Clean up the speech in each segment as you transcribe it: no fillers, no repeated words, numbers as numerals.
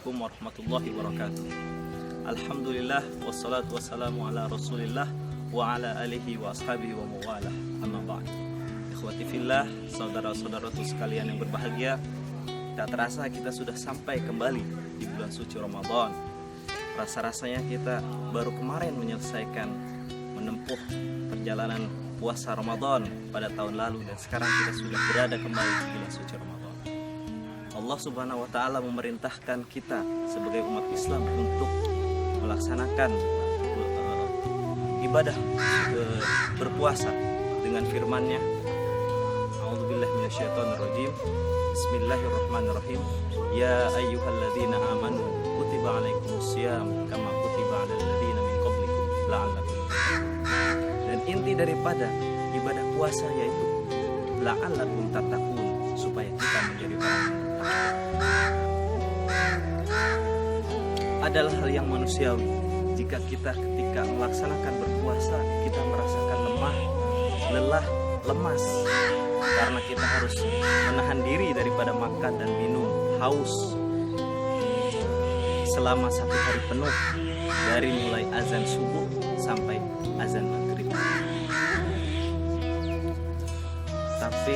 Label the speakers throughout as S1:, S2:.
S1: Assalamualaikum warahmatullahi wabarakatuh. Alhamdulillah wassalatu wassalamu ala Rasulillah wa ala alihi wa ashabihi wa mawalah. Amma ba'd. Ikhwati fillah, saudara-saudaraku sekalian yang berbahagia, tak terasa kita sudah sampai kembali di bulan suci Ramadan. Rasa-rasanya kita baru kemarin menyelesaikan menempuh perjalanan puasa Ramadan pada tahun lalu, dan sekarang kita sudah berada kembali di bulan suci Ramadan. Allah Subhanahu wa taala memerintahkan kita sebagai umat Islam untuk melaksanakan ibadah berpuasa dengan firman-Nya. A'udzubillahi minasyaitonirrajim. Bismillahirrahmanirrahim. Ya ayyuhalladzina amanu kutiba alaikumusiyam kama kutiba alal ladzina min qablikum la'allakum tattaqun. Dan inti daripada ibadah puasa yaitu la'allakum tattaqun, supaya kita menjadi orang yang adalah hal yang manusiawi jika kita ketika melaksanakan berpuasa kita merasakan lemah, lelah, lemas karena kita harus menahan diri daripada makan dan minum, haus selama 1 hari penuh dari mulai azan subuh sampai azan maghrib. Tapi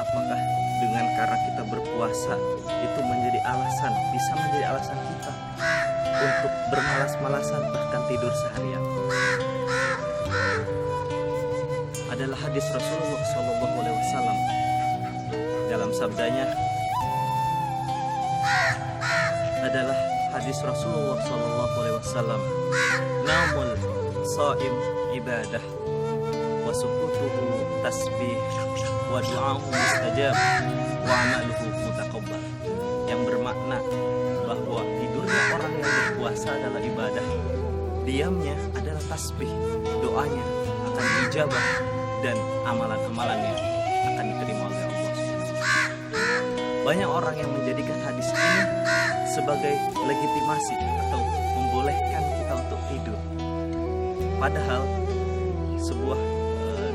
S1: apakah dengan karena kita berpuasa itu menjadi alasan, bisa menjadi alasan kita untuk bermalas-malasan bahkan tidur seharian? Adalah hadis Rasulullah SAW dalam sabdanya, adalah hadis Rasulullah SAW, naumul shaim ibadah wa sukutuhu tasbih wa du'ahu mustajab wa amaluhu mutaqabbal, yang bermakna bahwa tidurnya orang yang berpuasa adalah ibadah, diamnya adalah tasbih, doanya akan dijabah dan amalan-amalannya akan diterima oleh Allah. Banyak orang yang menjadikan hadis ini sebagai legitimasi atau membolehkan kita untuk tidur. Padahal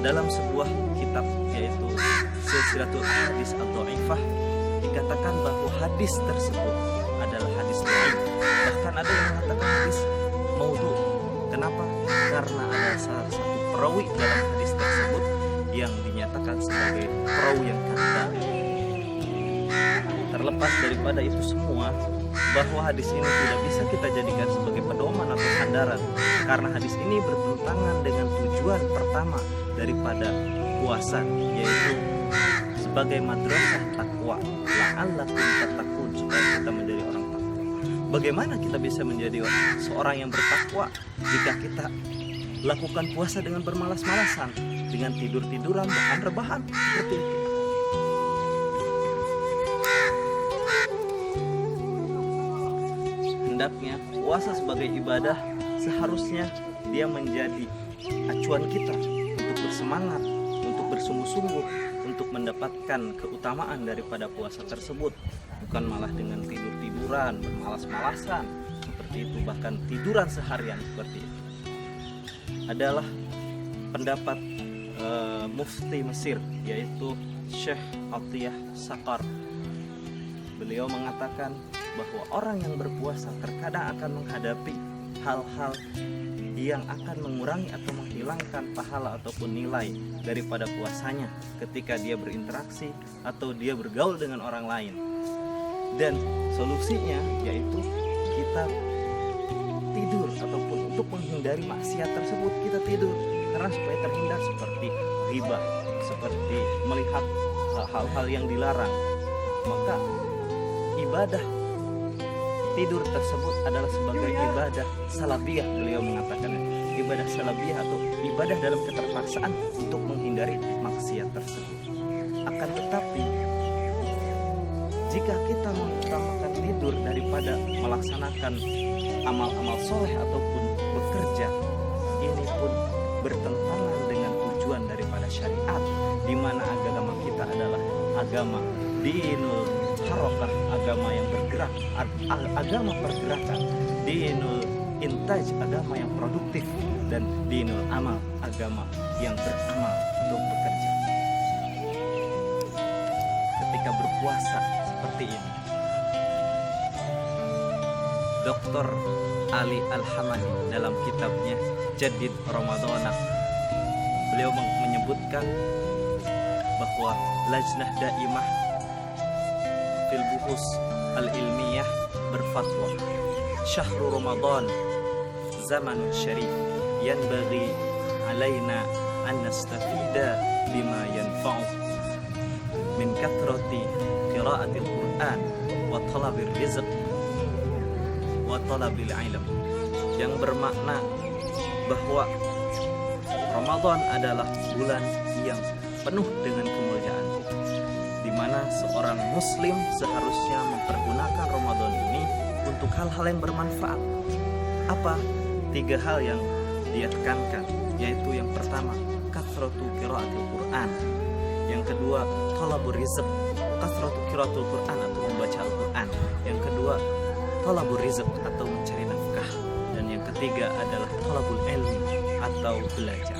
S1: dalam sebuah kitab yaitu Silsilatul Ahadits Adh-Dhaifah dikatakan bahwa hadis tersebut adalah hadis dhaif. Bahkan ada yang mengatakan hadis maudhu. Kenapa? Karena ada salah satu perawi dalam hadis tersebut yang dinyatakan sebagai perawi yang kata. Terlepas daripada itu semua, bahwa hadis ini tidak bisa kita jadikan sebagai pedoman atau sandaran, karena hadis ini bertentangan dengan tujuan pertama daripada puasa, yaitu sebagai madrasah takwa, la'allakum tattaqun, supaya kita menjadi orang takwa. Bagaimana kita bisa menjadi seorang yang bertakwa jika kita lakukan puasa dengan bermalas-malasan, dengan tidur-tiduran, bahkan rebahan seperti itu? Hendaknya puasa sebagai ibadah seharusnya dia menjadi acuan kita untuk bersemangat, untuk bersungguh-sungguh, untuk mendapatkan keutamaan daripada puasa tersebut, bukan malah dengan tidur-tiduran, bermalas-malasan seperti itu, bahkan tiduran seharian seperti itu. Adalah pendapat Mufti Mesir, yaitu Syekh Atiyah Sakar. Beliau mengatakan bahwa orang yang berpuasa terkadang akan menghadapi hal-hal yang akan mengurangi atau menghilangkan pahala ataupun nilai daripada puasanya ketika dia berinteraksi atau dia bergaul dengan orang lain. Dan solusinya yaitu kita tidur, ataupun untuk menghindari maksiat tersebut kita tidur, karena supaya terhindar seperti ghibah, seperti melihat hal-hal yang dilarang. Maka ibadah tidur tersebut adalah sebagai ibadah salabiyah. Beliau mengatakan ibadah salabiyah atau ibadah dalam keterpaksaan untuk menghindari maksiat tersebut. Akan tetapi jika kita mengutamakan tidur daripada melaksanakan amal-amal soleh ataupun bekerja, ini pun bertentangan dengan tujuan daripada syariat, di mana agama kita adalah agama dinul harokah, agama yang bergerak, agama pergerakan, dinul intaj, agama yang produktif, dan dinul amal, agama yang beramal untuk bekerja. Ketika berpuasa seperti ini, Dr. Ali Al-Hamadi dalam kitabnya Jadid Ramadhanak, beliau menyebutkan bahwa Lajnah Daimah fil Buhus Al-Ilmiyah berfatwa, Syahrul Ramadan zamanun syarif yanbaghi alaina an nastafida bima yanfa'u min kathrati qira'atil Qur'an wa talabir rizq wa talabil ilm, yang bermakna bahwa Ramadan adalah bulan yang penuh dengan kemuliaan, di mana seorang muslim seharusnya mempergunakan Ramadan ini untuk hal-hal yang bermanfaat. Apa 3 hal yang dia tekankan? Yaitu yang pertama, kathratu qiraatil Qur'an. Yang kedua, talabur rizq, kathratu qiraatul Qur'an atau membaca Al-Qur'an. Yang kedua, talabur rizq atau mencari nafkah. Dan yang ketiga adalah talabul ilmi atau belajar.